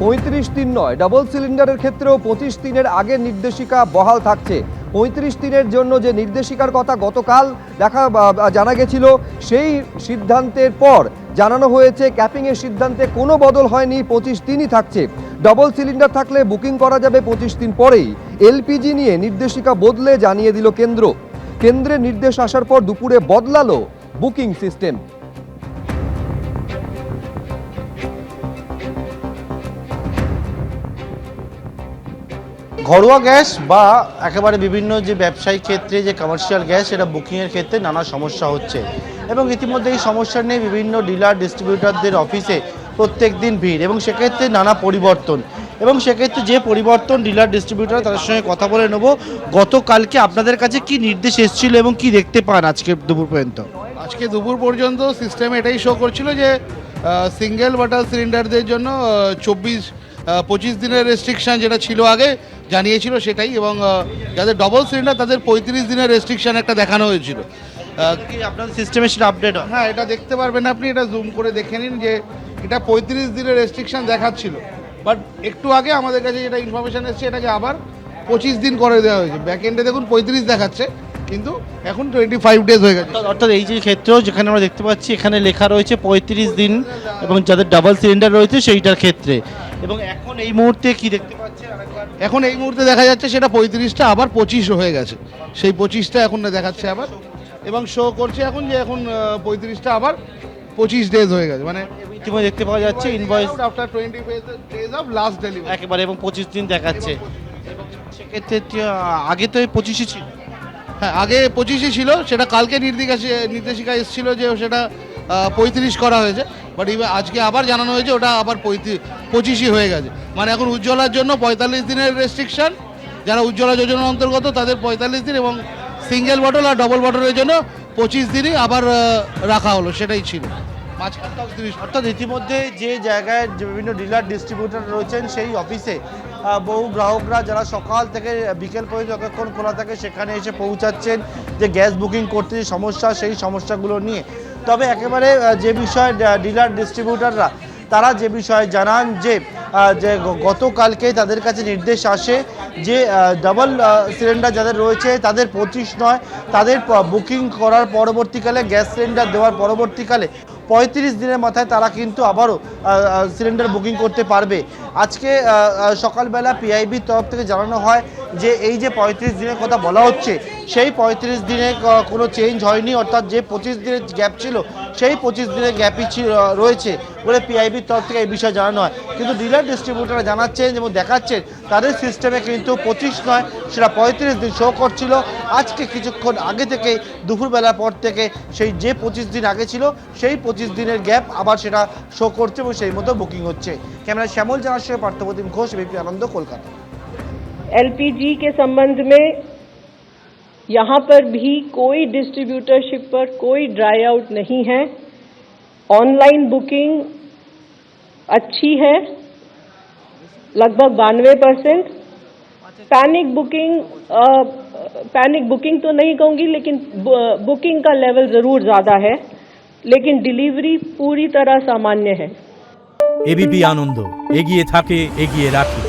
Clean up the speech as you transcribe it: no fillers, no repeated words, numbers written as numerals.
35 দিন নয়, ডাবল সিলিন্ডারের ক্ষেত্রেও 25 দিনের আগের নির্দেশিকা বহাল থাকছে। 35 দিনের জন্য যে নির্দেশিকার কথা গতকাল জানা গেছিল, সেই সিদ্ধান্তের পর জানানো হয়েছে ক্যাপিংয়ের সিদ্ধান্তে কোনো বদল হয়নি, 25 দিনই থাকছে। ডবল সিলিন্ডার থাকলে বুকিং করা যাবে 25 দিন পরেই। এলপিজি নিয়ে নির্দেশিকা বদলে জানিয়ে দিল কেন্দ্র। কেন্দ্রের নির্দেশ আসার পর দুপুরে বদলালো বুকিং সিস্টেম। ঘরোয়া গ্যাস বা একেবারে বিভিন্ন যে ব্যবসায়িক ক্ষেত্রে যে কমার্শিয়াল গ্যাস, সেটা বুকিংয়ের ক্ষেত্রে নানা সমস্যা হচ্ছে এবং ইতিমধ্যে এই সমস্যা নিয়ে বিভিন্ন ডিলার ডিস্ট্রিবিউটরদের অফিসে প্রত্যেক দিন ভিড় এবং সেক্ষেত্রে নানা পরিবর্তন এবং সেক্ষেত্রে যে পরিবর্তন ডিলার ডিস্ট্রিবিউটর তাদের সঙ্গে কথা বলে নেব। গতকালকে আপনাদের কাছে কি নির্দেশ এসেছিল এবং কি দেখতে পান আজকে দুপুর পর্যন্ত? আজকে দুপুর পর্যন্ত সিস্টেম এটাই শো করছিল যে সিঙ্গেল বাটার সিলিন্ডারদের জন্য 25 দিনের রেস্ট্রিকশান যেটা ছিল আগে জানিয়েছিল সেটাই, এবং যাদের ডবল সিলিন্ডার তাদের 35 দিনের রেস্ট্রিকশান একটা দেখানো হয়েছিল। কি আপনাদের সিস্টেমে সেটা আপডেট হয়? হ্যাঁ, এটা দেখতে পারবেন আপনি, এটা জুম করে দেখে নিন যে এটা 35 দিনের রেস্ট্রিকশান দেখাচ্ছিল, বাট একটু আগে আমাদের কাছে যেটা ইনফরমেশান এসেছে এটাকে আবার 25 দিন করে দেওয়া হয়েছে। ব্যাক এন্ডে দেখুন 35 দেখাচ্ছে, কিন্তু এখন 25 ডেজ হয়ে গেছে। অর্থাৎ এই যে ক্ষেত্রেও যেখানে আমরা দেখতে পাচ্ছি এখানে লেখা রয়েছে 35 দিন এবং যাদের ডাবল সিলিন্ডার রয়েছে সেইটার ক্ষেত্রে। এবং এখন এই মুহূর্তে কি দেখতে পাচ্ছেন? এখন এই মুহূর্তে দেখা যাচ্ছে সেটা 35টা আবার 25 হয়ে গেছে, সেই 25টা এখন দেখাচ্ছে আবার, এবং শো করছে এখন যে এখন 35টা আবার 25 ডেজ হয়ে গেছে, মানে ইতিমধ্যে দেখতে পাওয়া যাচ্ছে invoice after 20 days of last delivery একেবারে এবং 25 দিন দেখাচ্ছে। এবং সেক্ষেত্রে আগে তো এই 25ই ছিল। হ্যাঁ, আগে 25ই ছিল, সেটা কালকে নির্দেশিকা এসেছিল যে সেটা 35 করা হয়েছে, বাট আজকে আবার জানানো হয়েছে ওটা আবার 25ই হয়ে গেছে। মানে এখন উজ্জ্বলার জন্য 45 দিনের রেস্ট্রিকশন, যারা উজ্জ্বলা যোজনার অন্তর্গত তাদের 45 দিন, এবং সিঙ্গেল বটল আর ডবল বটলের জন্য 25 দিনই আবার রাখা হলো, সেটাই ছিল। অর্থাৎ ইতিমধ্যে যে জায়গায় যে বিভিন্ন ডিলার ডিস্ট্রিবিউটর রয়েছেন সেই অফিসে বহু গ্রাহকরা যারা সকাল থেকে বিকেল পর্যন্ত যতক্ষণ খোলা থাকে সেখানে এসে পৌঁছাচ্ছেন যে গ্যাস বুকিং করতে যে সমস্যা, সেই সমস্যাগুলো নিয়ে। তবে একেবারে যে বিষয়ে ডিলার ডিস্ট্রিবিউটররা তারা যে বিষয়ে জানান যে গতকালকে তাদের কাছে নির্দেশ আসে যে ডাবল সিলিন্ডার যাদের রয়েছে তাদের 25 নয়, তাদের বুকিং করার পরবর্তীকালে গ্যাস সিলিন্ডার দেওয়ার পরবর্তীকালে 35 দিনের মাথায় তারা কিন্তু আবারও সিলিন্ডার বুকিং করতে পারবে। আজকে সকালবেলা পিআইবির তরফ থেকে জানানো হয় যে এই যে 35 দিনের কথা বলা হচ্ছে সেই 35 দিনে কোনো চেঞ্জ হয়নি, অর্থাৎ যে 25 দিনের গ্যাপ ছিল সেই 25 দিনের গ্যাপই রয়েছে বলে পিআইবির তরফ থেকে এই বিষয়ে জানানো হয়। কিন্তু ডিলার ডিস্ট্রিবিউটাররা জানাচ্ছেন এবং দেখাচ্ছেন তাদের সিস্টেমে কিন্তু 25 নয়, সেটা 35 দিন শো করছিল। আজকে কিছুক্ষণ আগে থেকে দুপুরবেলার পর থেকে সেই যে 25 দিন আগে ছিল সেই 25 দিনের গ্যাপ আবার সেটা শো করছে এবং সেই মতো বুকিং হচ্ছে। ক্যামেরা শ্যামল জানার সঙ্গে পার্থপ্রতিম ঘোষ, এবিপি আনন্দ, কলকাতা। एलपीजी के संबंध में यहाँ पर भी कोई डिस्ट्रीब्यूटरशिप पर कोई ड्राई आउट नहीं है। ऑनलाइन बुकिंग अच्छी है, लगभग 92%। पैनिक बुकिंग तो नहीं कहूँगी, लेकिन बुकिंग का लेवल ज़रूर ज़्यादा है, लेकिन डिलीवरी पूरी तरह सामान्य है। एबीपी आनंद एगिए थाके एगिए राखे।